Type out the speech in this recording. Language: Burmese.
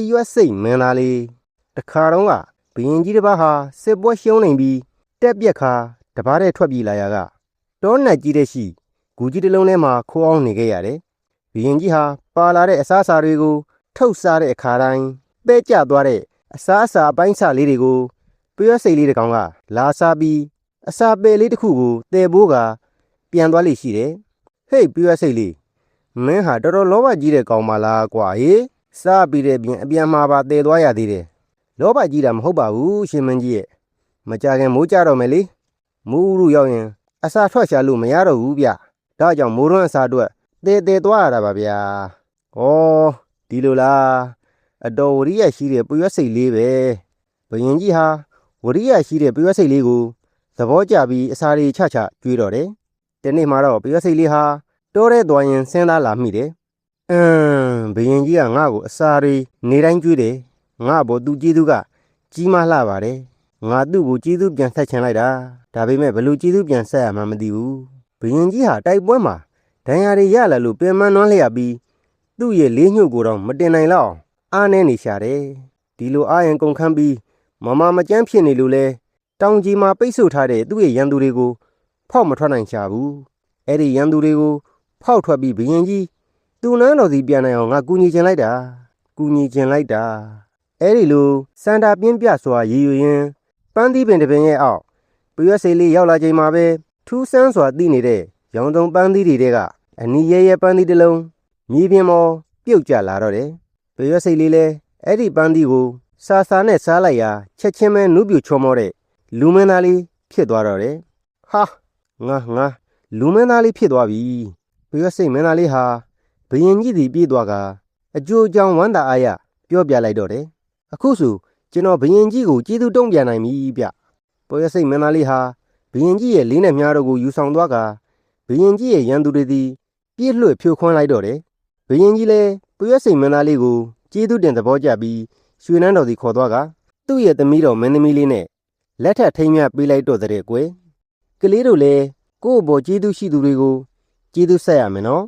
ရွက်စိတ်မင်းသားလေးတခါတော့ကဘရင်ကြီးတစ်ပါးဟာစစ်ပွဲရှုံးနေပြီးတက်ပြက်ခါတပားတဲ့ထွက်ပြေးလာရကတောနက်ကြီးတဲ့ရှိဂူကြီးတစ်လုံးထဲမှာခိုးအောင်နေခဲ့ရတယ်ဘရင်ကြီးဟာပါလာတဲ့အစားအစာတွေကိုထုတ်စားတဲ့အခါတိုင်းပဲ့ကျသွားတဲ့အစားအစာအပိုင်းစားလေးတွေကိုပရွက်စိတ်လေးတစ်ကောင်ကလာစားပြီးအစာပယ်လေးတစ်ခုကိုတည်ပိုးကပြန်သွားလိမ့်ရှိတယ်ဟေ့ပရွက်စိတ်လေးမင်းဟာတော်တော်လောဘကြီးတဲ့ကောင်မလားကွာဟေးစားပြီးတဲ့ပြင်အပြန်မှာပါတည်သွားရသေးတယ်လောဘကြီးတာမဟုတ်ပါဘူးရှင်မင်းကြီးရဲ့မကြခင်မိုးကြတော့မယ်လေမိုးဥရုရောက်ရင်အစာထွက်ရှာလို့မရတော့ဘူးဗျဒါကြောင့်မိုးရွန်းအစာအတွက်တည်သွားရတာပါဗျာဩဒီလိုလားအတော်ဝရိယရှိတဲ့ပရွက်စိတ်လေးပဲဘရင်ကြီးဟာဝရိယရှိတဲ့ပရွက်စိတ်လေးကိုသဘောကျပြီးအစာတွေချကျွေးတော့တယ်ဒီနေ့မှတော့ပရွက်စိတ်လေးဟာတိုးရဲသွားရင်စဉ်းစားလာမိတယ်ဘရင်ကြီးကငါ့ကိုအစာတွေနေတိုင်းကျွေးတယ်ငါ့ဘောသူကျေးဇူးကကြီးမားလှပါတယ်ငါသူ့ကိုကျေးဇူးပြန်ဆက်ချင်လိုက်တာဒါပေမဲ့ဘလို့ကျေးဇူးပြန်ဆက်ရမှမသိဘူးဘရင်ကြီးဟာတိုက်ပွဲမှာဒဏ်ရာတွေရလာလို့ပြန်မနှွမ်းလျက်ပြီးသူ့ရဲ့လေးညှို့ကိုတော့မတင်နိုင်လောက်အားနေနေရှာတယ်ဒီလိုအားရင်ကုန်ခန်းပြီးမကြမ်းဖြစ်နေလို့လဲတောင်ကြီးမှာပိတ်ဆို့ထားတဲ့သူ့ရဲ့ရန်သူတွေကိုဖောက်မထွက်နိုင်ရှာဘူးအဲ့ဒီရန်သူတွေကိုဖောက်ထွက်ပြီးဘရင်ကြီးသူ့နန်းတော်စီပြန်နိုင်အောင်ငါကူညီချင်လိုက်တာအဲ့ဒီလိုစန္ဒာပြင်းပြစွာရည်ရွယ်ရင်းပန်းသီးပင်တစ်ပင်ရဲ့အောက်ပရွက်စိတ်လေးရောက်လာချိန်မှာပဲထူးဆန်းစွာသိနေတဲ့ရောင်စုံပန်းသီးတွေကအနီရဲပန်းသီးတစ်လုံးမြေပြင်ပေါ်ပြုတ်ကျလာတော့တယ်ပရွက်စိတ်လေးလည်းအဲ့ဒီပန်းသီးကိုစာနဲ့စားလိုက်ရာချက်ချင်းပဲနုပြချောမောတဲ့လူမင်းသားလေးဖြစ်သွားတော့တယ်ဟာငါလူမင်းသားလေးဖြစ်သွားပြီပရွက်စိတ်မင်းသားလေးဟာဘရင်ကြီးစီပြေးသွားကအကျိုးကြောင့်ဝမ်းသာအားရပြောပြလိုက်တော့တယ်အခုဆိုကျွန်တော်ဘရင်ကြီးကိုကျေးဇူးတုံ့ပြန်နိုင်ပြီဗျပရွက်စိတ်မင်းသားလေးဟာဘရင်ကြီးရဲ့လေးနဲ့မြားတို့ကိုယူဆောင်သွားကဘရင်ကြီးရဲ့ရန်သူတွေသည်ပြည့်လွှတ်ဖြိုခွင်းလိုက်တော့တယ်ဘရင်ကြီးလည်းပရွက်စိတ်မင်းသားလေးကိုကျေးဇူးတင်သဘောကျပြီးရွှေနန်းတော်စီခေါ်သွားကသူ့ရဲ့သမီးတော်မင်းသမီးလေးနဲ့လက်ထပ်ထိမ်းမြပေးလိုက်တော့တဲ့ကွယ်ကလေးတို့လည်းကိုယ့်အပေါ်ကျေးဇူးရှိသူတွေကိုကျေးဇူးဆက်ရမယ်နော်